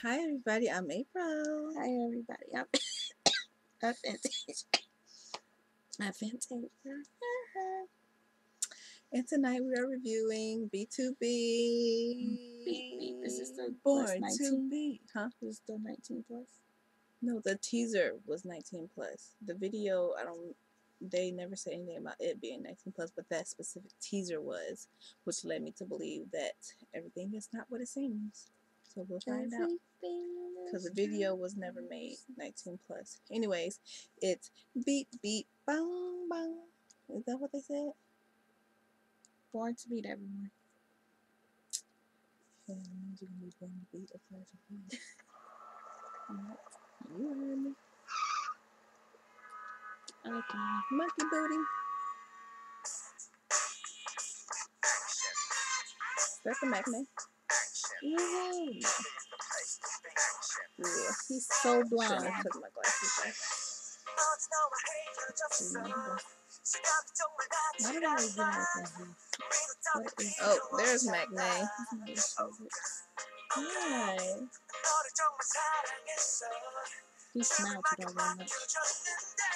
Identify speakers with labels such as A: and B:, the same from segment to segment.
A: Hi everybody, I'm April.
B: Hi everybody, I'm Vintage.
A: And tonight we are reviewing BtoB.
B: Beat. This is the
A: Born
B: plus 19.
A: to Beat. Huh?
B: This is the 19 plus.
A: No, the teaser was 19 plus. The video, they never say anything about it being 19 plus, but that specific teaser was, which led me to believe that everything is not what it seems. So we'll find out. Because the video was never made 19 plus. Anyways, it's BtoB. Is that what they said?
B: Born to beat everyone.
A: Yeah, it means you're going to be born to beat a person. You heard me.
B: Okay.
A: Monkey booty. That's a matinee. Yeah.
B: He's so blind.
A: Shouldn't have took my glasses off.
B: Why did I always do like that? What is
A: Oh, there's Matinee. Hi.
B: He smiles too very much.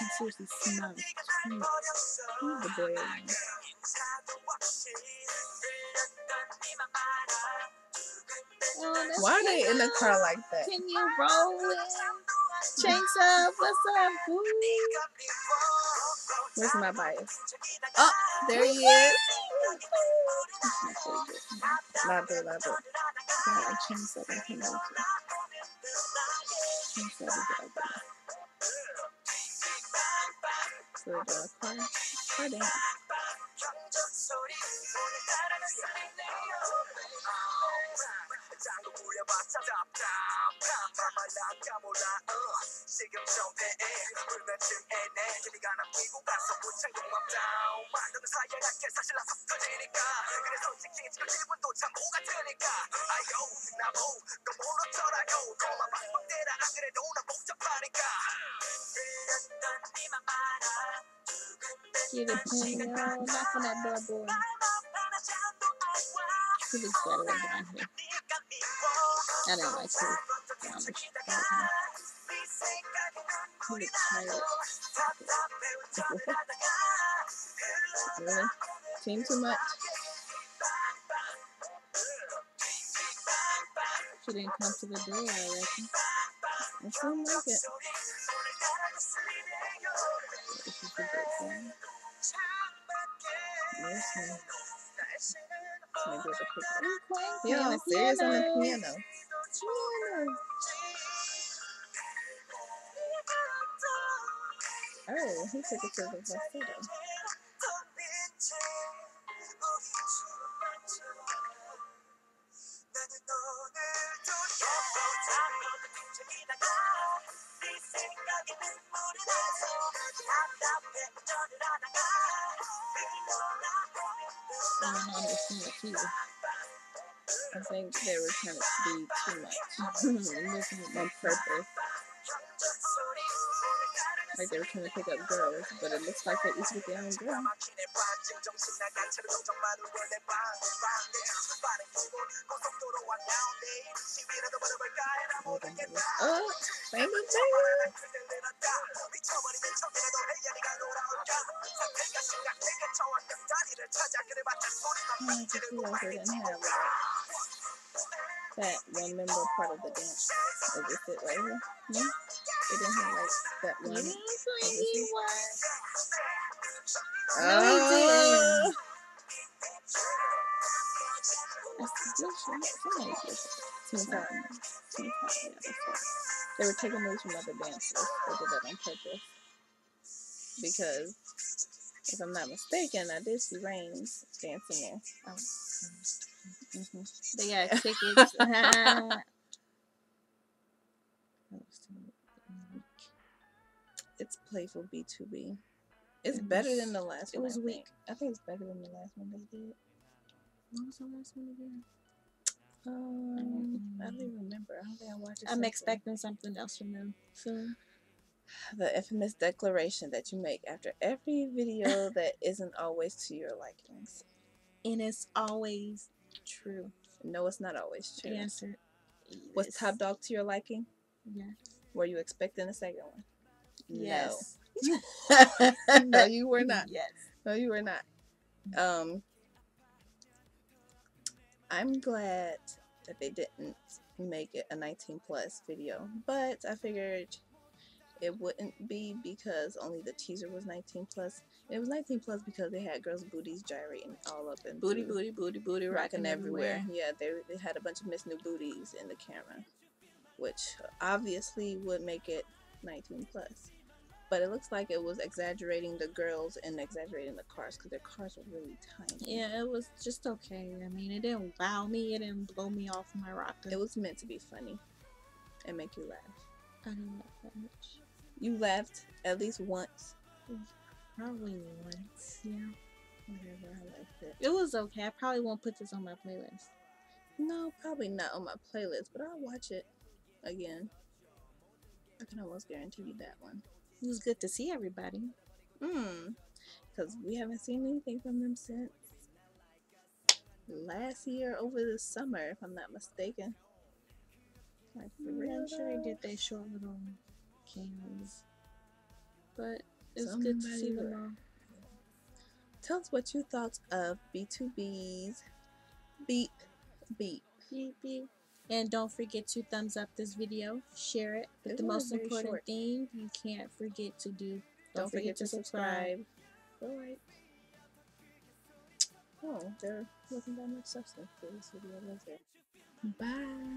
B: He seriously smiles.
A: He's the boy around.
B: Oh,
A: why are they in the car like that?
B: Can you roll it? Chinks up. What's up, boo?
A: Where's my bias? Oh, there he is. Love it.
B: Yeah, Chinks up. I can go to. Chinks up is ugly.
A: So we're doing car dance.
B: Get it, Penny. Knock on that door, boy. He looks better than down here. I didn't like his brownish. He looks tired.
A: Really? Team too much?
B: She didn't come to the door, I reckon.
A: It seemed like it.
B: This is a good thing.
A: Yes, ma'am. Maybe it's a pick up.
B: Playing
A: Yeah, I'm serious on the piano. Oh, he took it to the falsetto.
B: I don't understand it either.
A: I think they were trying to be too much on purpose. Like they were trying to pick up girls, but it looks like they're each with their own girl. Oh, baby. I just feel like they didn't have that one member part of the dance. Is this it right here? No? They didn't have like that one.
B: He was.
A: Oh.
B: That's somebody did
A: Team Top.
B: Team Top, yeah, that's right.
A: They were taking moves from other dancers. They did that on purpose. Because, if I'm not mistaken, I did see Reigns dancing there.
B: Oh.
A: Mm-hmm.
B: They got tickets.
A: It's playful BtoB. It's better than the last one.
B: It was weak.
A: I think it's better than the last one they did.
B: What was the last one again?
A: I don't even remember. I don't think I watched it.
B: I'm expecting something else from them soon.
A: The infamous declaration that you make after every video that isn't always to your likings.
B: And it's always true.
A: No, it's not always true.
B: Answer.
A: Was Top Dog to your liking?
B: Yeah.
A: Were you expecting a second one?
B: Yes.
A: No. No, you were not.
B: Yes.
A: No, you were not. I'm glad that they didn't make it a 19 plus video, but I figured it wouldn't be because only the teaser was 19 plus. It was 19 plus because they had girls' booties gyrating all up and
B: booty, rocking everywhere.
A: Yeah, they had a bunch of Miss New Booties in the camera, which obviously would make it 19 plus. But it looks like it was exaggerating the girls and exaggerating the cars because their cars were really tiny.
B: Yeah, it was just okay. I mean, it didn't wow me. It didn't blow me off my rocker.
A: It was meant to be funny and make you laugh.
B: I didn't laugh that much.
A: You laughed at least once.
B: Probably once. Yeah.
A: Whatever, I liked it.
B: It was okay. I probably won't put this on my playlist.
A: No, probably not on my playlist, but I'll watch it again. I can almost guarantee you that one.
B: It was good to see everybody.
A: Because we haven't seen anything from them since last year over the summer, if I'm not mistaken.
B: Like, for real, I'm sure they did their short little cams. But it was good to see them all.
A: Tell us what you thought of BtoB's Beep Beep.
B: Beep Beep. And don't forget to thumbs up this video, share it. But the most important thing you can't forget to do, don't forget to subscribe.
A: Alright. Oh, there wasn't that much substance to this video, was there? Bye.